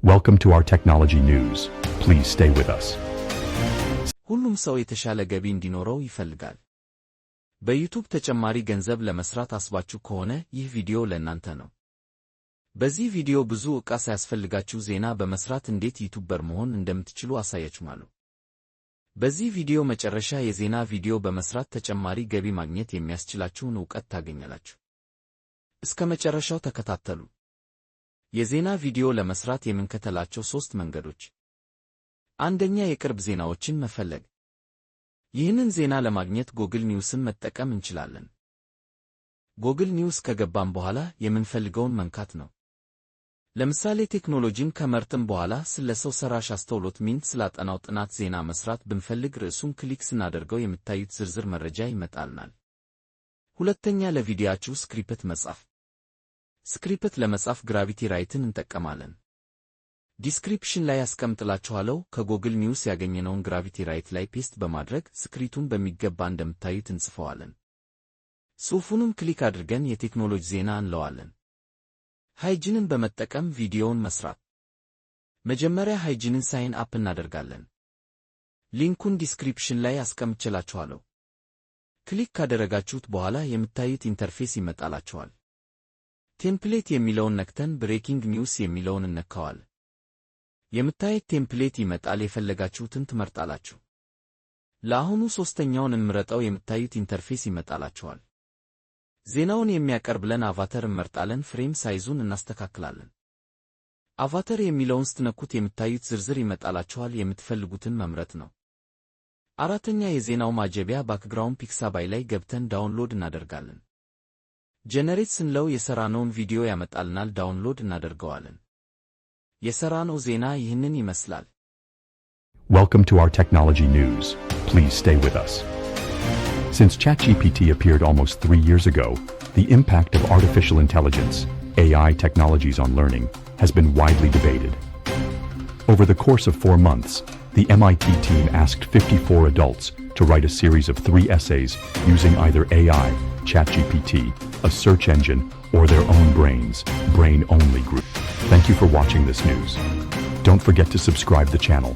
Welcome to our technology news. Please stay with us. ሁሉም ሰው የተሻለ ገቢ እንዲኖረው ይፈልጋል። በዩቲዩብ ተጨማሪ ገንዘብ ለመስራት አስባችሁ ከሆነ ይህ ቪዲዮ ለእናንተ ነው። በዚህ ቪዲዮ ብዙ ዕቃ ሳያስፈልጋችሁ ዜና በመስራት እንዴት ዩቲዩበር መሆን እንደምትችሉ አሳያችኋለሁ። በዚህ ቪዲዮ መጨረሻ የዜና ቪዲዮ በመስራት ተጨማሪ ገቢ ማግኘት የሚያስችላችሁን ዕውቀት ታገኛላችሁ። እስከ መጨረሻው ተከታተሉ። የዜና ቪዲዮ ለመስራት የምንከተላቸው 3 መንገዶች። አንደኛ፣ የቅርብ ዜናዎችን መፈለግ። ይህንን ዜና ለማግኘት ጎግል ኒውስን መጠቀም እንችላለን። ጎግል ኒውስ ከገባን በኋላ የምንፈልገውን መንካት ነው። ለምሳሌ ቴክኖሎጂን ከመርጥን በኋላ ስለ ሰው ሰራሽ አስተውሎት ሚንት ስላጠናው ጥናት ዜና መስራት ብንፈልግ ርዕሱን ክሊክ ስናደርገው የምታዩት ዝርዝር መረጃ ይመጣልናል። ሁለተኛ፣ ለቪዲዮአችሁ ስክሪፕት መጻፍ። ስክሪፕት ለመጻፍ ግራቪቲ ራይትን እንጠቀማለን። ዲስክሪፕሽን ላይ ያስቀምጥላችኋለሁ። ከጎግል ኒውስ ያገኘነውን ግራቪቲ ራይት ላይ ፔስት በማድረግ ስክሪፕቱን በሚገባ እንደምታዩት እንጽፈዋለን። ጽሑፉንም ክሊክ አድርገን የቴክኖሎጂ ዜና እንለዋለን። ሃይጂንን በመጠቀም ቪዲዮውን መስራት። መጀመሪያ ሃይጂንን ሳይን አፕ እናደርጋለን። ሊንኩን ዲስክሪፕሽን ላይ አስቀምጬላችኋለሁ። ክሊክ ካደረጋችሁት በኋላ የምታዩት ኢንተርፌስ ይመጣላችኋል። ቴምፕሌት የሚለውን ነክተን ብሬኪንግ ኒውስ የሚለውን እንነካዋለን። የምታዩት ቴምፕሌት ይመጣል። የፈለጋችሁትን ትመርጣላችሁ። ለአሁኑ ሶስተኛውን እንምረጠው። የምታዩት ኢንተርፌስ ይመጣላችኋል። ዜናውን የሚያቀርብልን አቫተር እንመርጣለን። ፍሬም ሳይዙን እናስተካክላለን። አቫተር የሚለውን ስትነኩት የምታዩት ዝርዝር ይመጣላችኋል። የምትፈልጉትን መምረጥ ነው። አራተኛ፣ የዜናው ማጀቢያ ባክግራውንድ ፒክሳባይ ላይ ገብተን ዳውንሎድ እናደርጋለን። ጀነሬት ስንለው የሰራነውን ቪዲዮ ያመጣልናል። ዳውንሎድ እናደርገዋለን። የሰራነው ዜና ይህንን ይመስላል። Welcome to our technology news. Please stay with us. Since ChatGPT appeared almost 3 years ago, the impact of artificial intelligence, AI technologies on learning, has been widely debated. Over the course of 4 months, the MIT team asked 54 adults to write a series of 3 essays using either AI, ChatGPT, a search engine, or their own brain-only group. Thank you for watching this news. Don't forget to subscribe the channel.